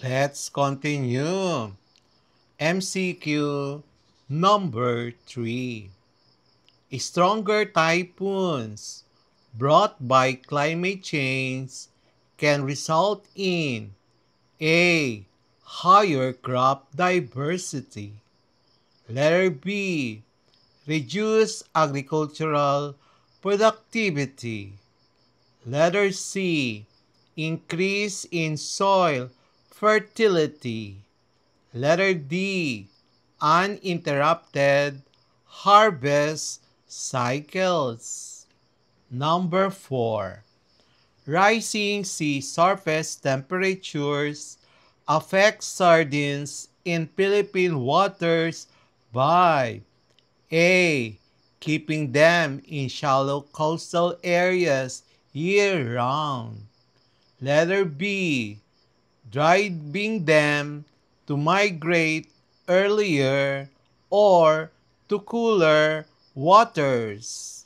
Let's continue. MCQ number 3. Stronger typhoons brought by climate change can result in A. Higher crop diversity. Letter B. Reduce agricultural productivity. Letter C. Increase in soil fertility. Letter D. Uninterrupted harvest cycles. Number 4. Rising sea surface temperatures affect sardines in Philippine waters by A. Keeping them in shallow coastal areas year-round. Letter B. Driving them to migrate earlier or to cooler waters.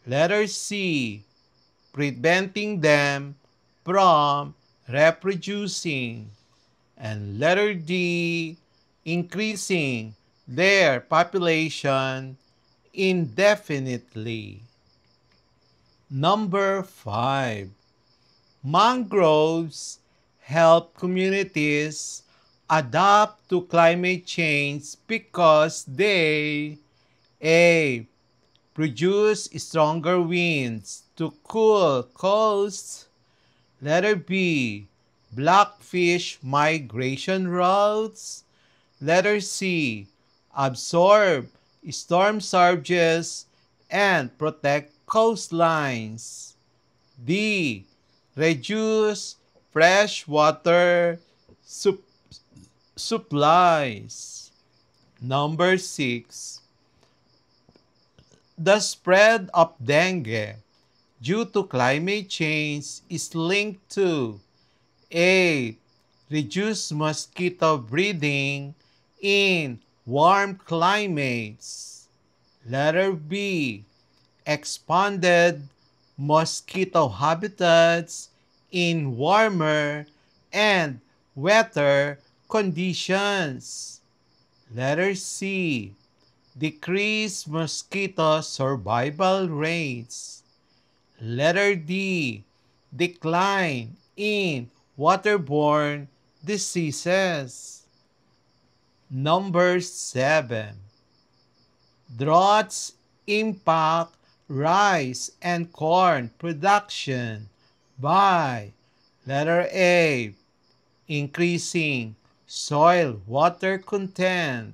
Letter C. Preventing them from reproducing. And letter D. Increasing their population indefinitely. Number 5. Mangroves help communities adapt to climate change because they A. Produce stronger winds to cool coasts. Letter B. Blackfish migration routes. Letter C. Absorb storm surges and protect coastlines. D. Reduce freshwater sup- supplies. Number 6. The spread of dengue due to climate change is linked to A. Reduced mosquito breeding in warm climates. Letter B. Expanded mosquito habitats in warmer and wetter conditions. Letter C. Decrease mosquito survival rates. Letter D. Decline in waterborne diseases. Number 7. Droughts impact rice and corn production by letter A. Increasing soil water content.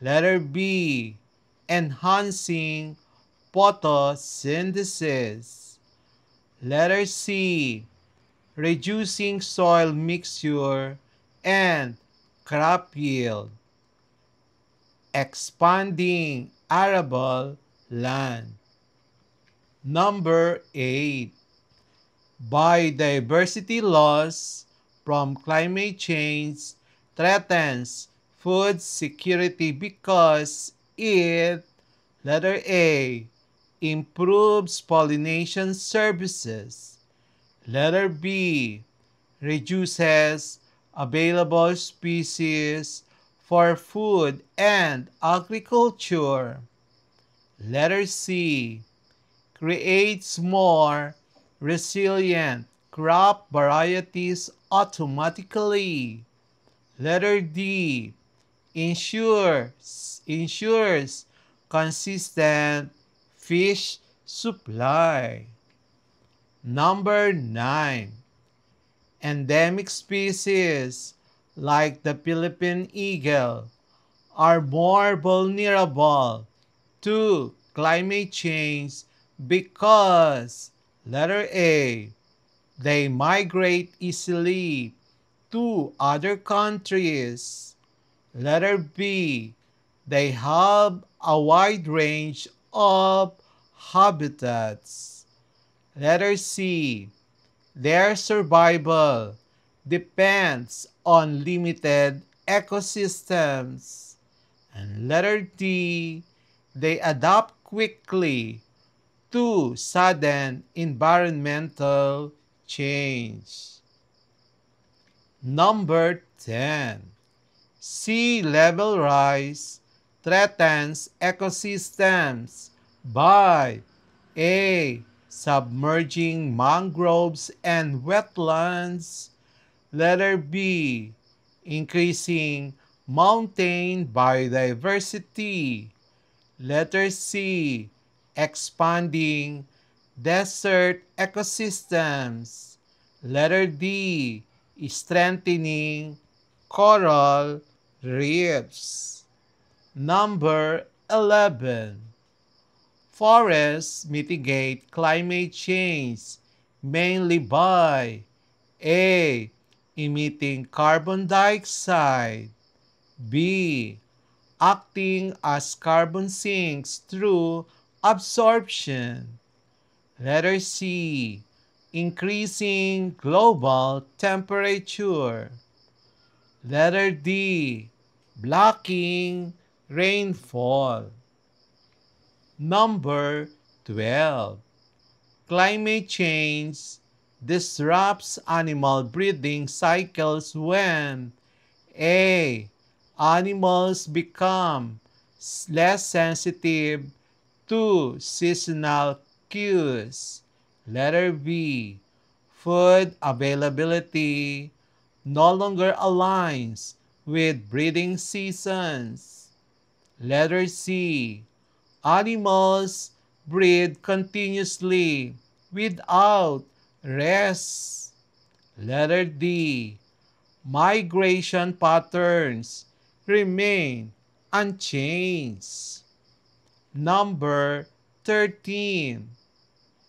Letter B. Enhancing photosynthesis. Letter C. Reducing soil mixture and crop yield. Expanding arable land. Number 8. Biodiversity loss from climate change threatens food security because it, letter A, improves pollination services. Letter B, reduces available species for food and agriculture. Letter C, creates more resilient crop varieties automatically. Letter D, ensures consistent fish supply. Number 9. Endemic species like the Philippine eagle are more vulnerable to climate change because letter A, they migrate easily to other countries. Letter B, they have a wide range of habitats. Letter C, their survival depends on limited ecosystems. And letter D, they adapt quickly to sudden environmental change. Number 10. Sea level rise threatens ecosystems by A. Submerging mangroves and wetlands. Letter B. Increasing mountain biodiversity. Letter C. Expanding desert ecosystems. Letter D. Strengthening coral reefs. Number 11. Forests mitigate climate change mainly by A. Emitting carbon dioxide. B. Acting as carbon sinks through absorption. Letter C. Increasing global temperature. Letter D. Blocking rainfall. Number 12. Climate change disrupts animal breeding cycles when A. Animals become less sensitive to seasonal cues. Letter B. Food availability no longer aligns with breeding seasons. Letter C. Animals breed continuously without rest. Letter D. Migration patterns remain unchanged. Number 13.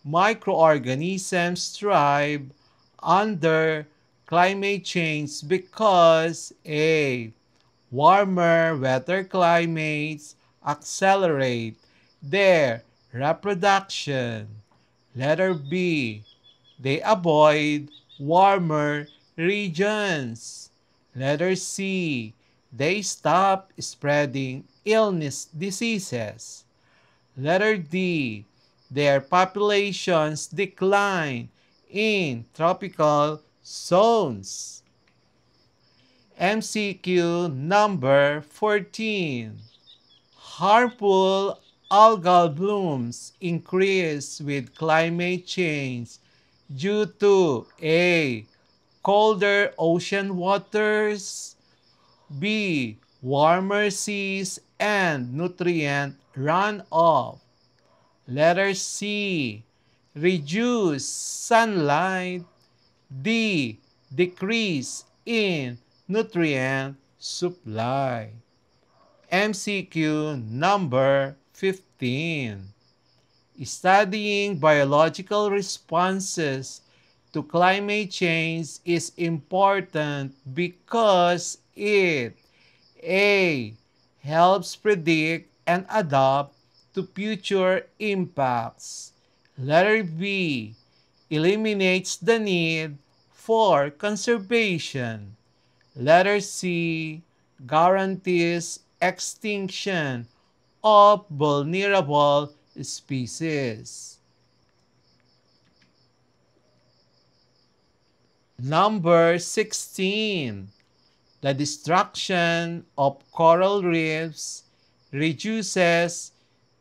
Microorganisms thrive under climate change because A. Warmer, wetter climates accelerate their reproduction. Letter B. They avoid warmer regions. Letter C. They stop spreading illness diseases. Letter D. Their populations decline in tropical zones. MCQ number 14. Harmful algal blooms increase with climate change due to A. Colder ocean waters, B. Warmer seas and nutrient runoff. Letter C. Reduce sunlight. D. Decrease in nutrient supply. MCQ number 15. Studying biological responses to climate change is important because it A. Helps predict and adapt to future impacts. Letter B. Eliminates the need for conservation. Letter C. Guarantees extinction of vulnerable species. Number 16. The destruction of coral reefs reduces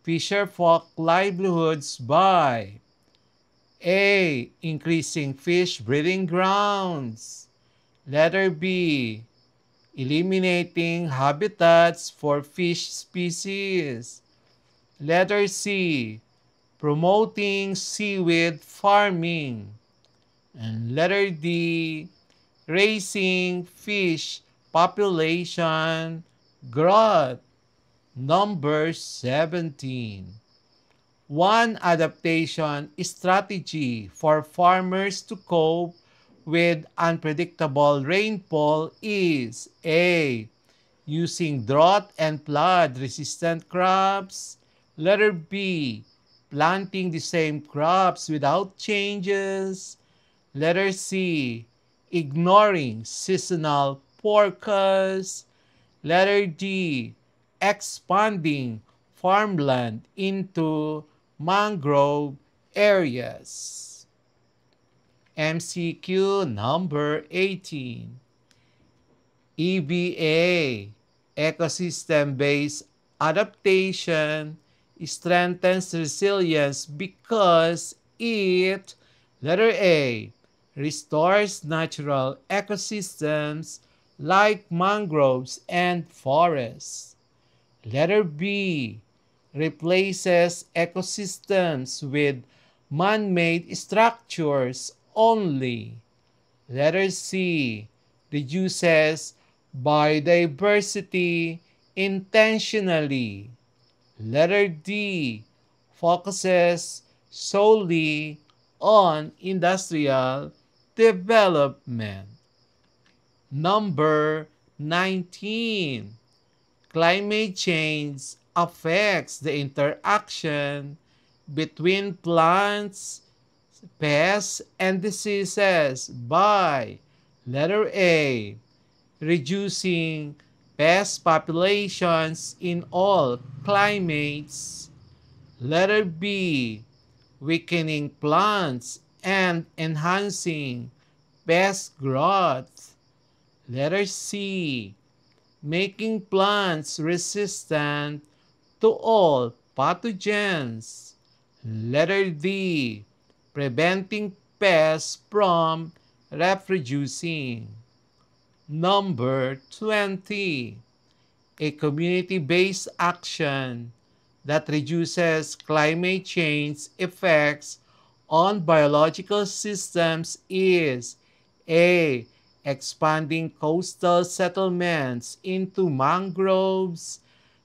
fisherfolk livelihoods by A. Increasing fish breeding grounds. Letter B. Eliminating habitats for fish species. Letter C. Promoting seaweed farming. And letter D. Raising fish population growth. Number 17. One adaptation strategy for farmers to cope with unpredictable rainfall is A. Using drought and flood resistant crops. Letter B. Planting the same crops without changes. Letter C. Ignoring seasonal forecasts. Letter D. Expanding farmland into mangrove areas. MCQ number 18. EBA, ecosystem-based adaptation, strengthens resilience because it, letter A, restores natural ecosystems like mangroves and forests. Letter B, replaces ecosystems with man-made structures only. Letter C, reduces biodiversity intentionally. Letter D, focuses solely on industrial development. Number 19. Climate change affects the interaction between plants, pests, and diseases by letter A, reducing pest populations in all climates. Letter B, weakening plants and enhancing pest growth. Letter C, making plants resistant to all pathogens. Letter D, preventing pests from reproducing. Number 20, a community-based action that reduces climate change effects on biological systems is A, expanding coastal settlements into mangroves.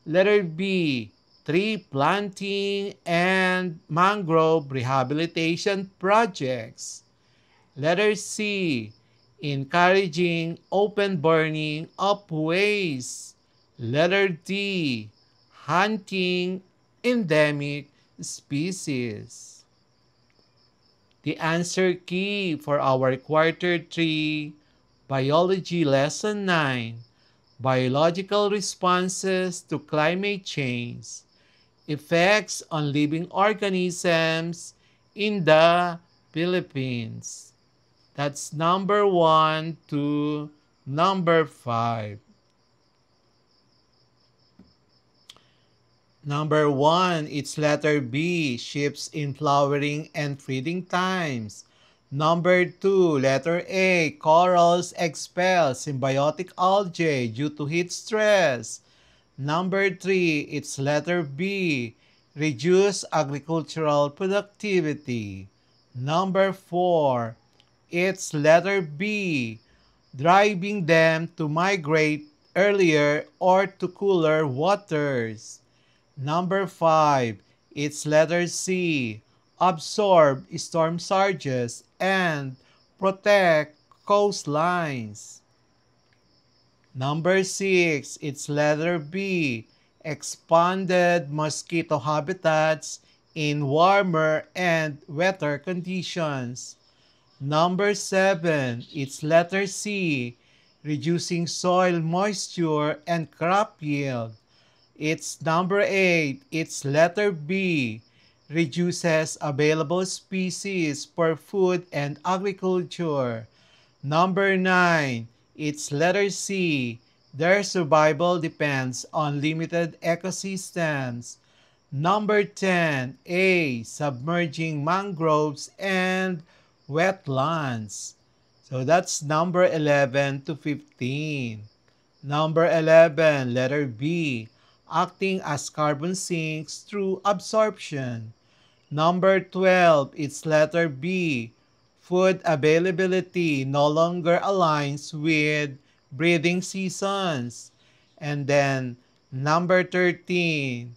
Letter B, tree planting and mangrove rehabilitation projects. Letter C, encouraging open burning of waste. Letter D, hunting endemic species. The answer key for our quarter 3 biology lesson 9, biological responses to climate change, effects on living organisms in the Philippines. That's number 1 to number 5. Number 1, it's letter B, shifts in flowering and feeding times. Number 2, letter A, corals expel symbiotic algae due to heat stress. Number 3, it's letter B, reduce agricultural productivity. Number 4, it's letter B, driving them to migrate earlier or to cooler waters. Number 5, it's letter C, absorb storm surges and protect coastlines. Number 6, it's letter B, expanded mosquito habitats in warmer and wetter conditions. Number 7, it's letter C, reducing soil moisture and crop yield. It's number 8, it's letter B, reduces available species for food and agriculture. Number 9, it's letter C, their survival depends on limited ecosystems. Number 10, A, submerging mangroves and wetlands. So that's number 11 to 15. Number 11, letter B, acting as carbon sinks through absorption. Number 12, it's letter B, food availability no longer aligns with breeding seasons. And then number 13,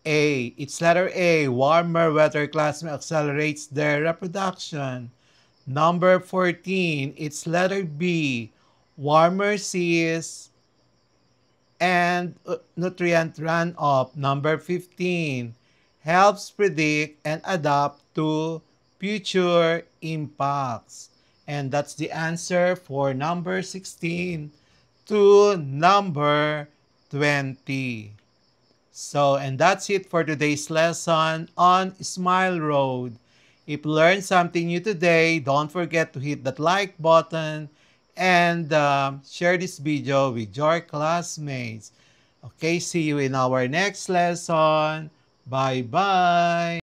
A, it's letter A, warmer weather climate accelerates their reproduction. Number 14, it's letter B, warmer seas and nutrient runoff. Number 15, helps predict and adapt to future impacts. And that's the answer for number 16 to number 20. So, and that's it for today's lesson on Smile Road. If you learned something new today, don't forget to hit that like button and share this video with your classmates. Okay, see you in our next lesson. Bye-bye.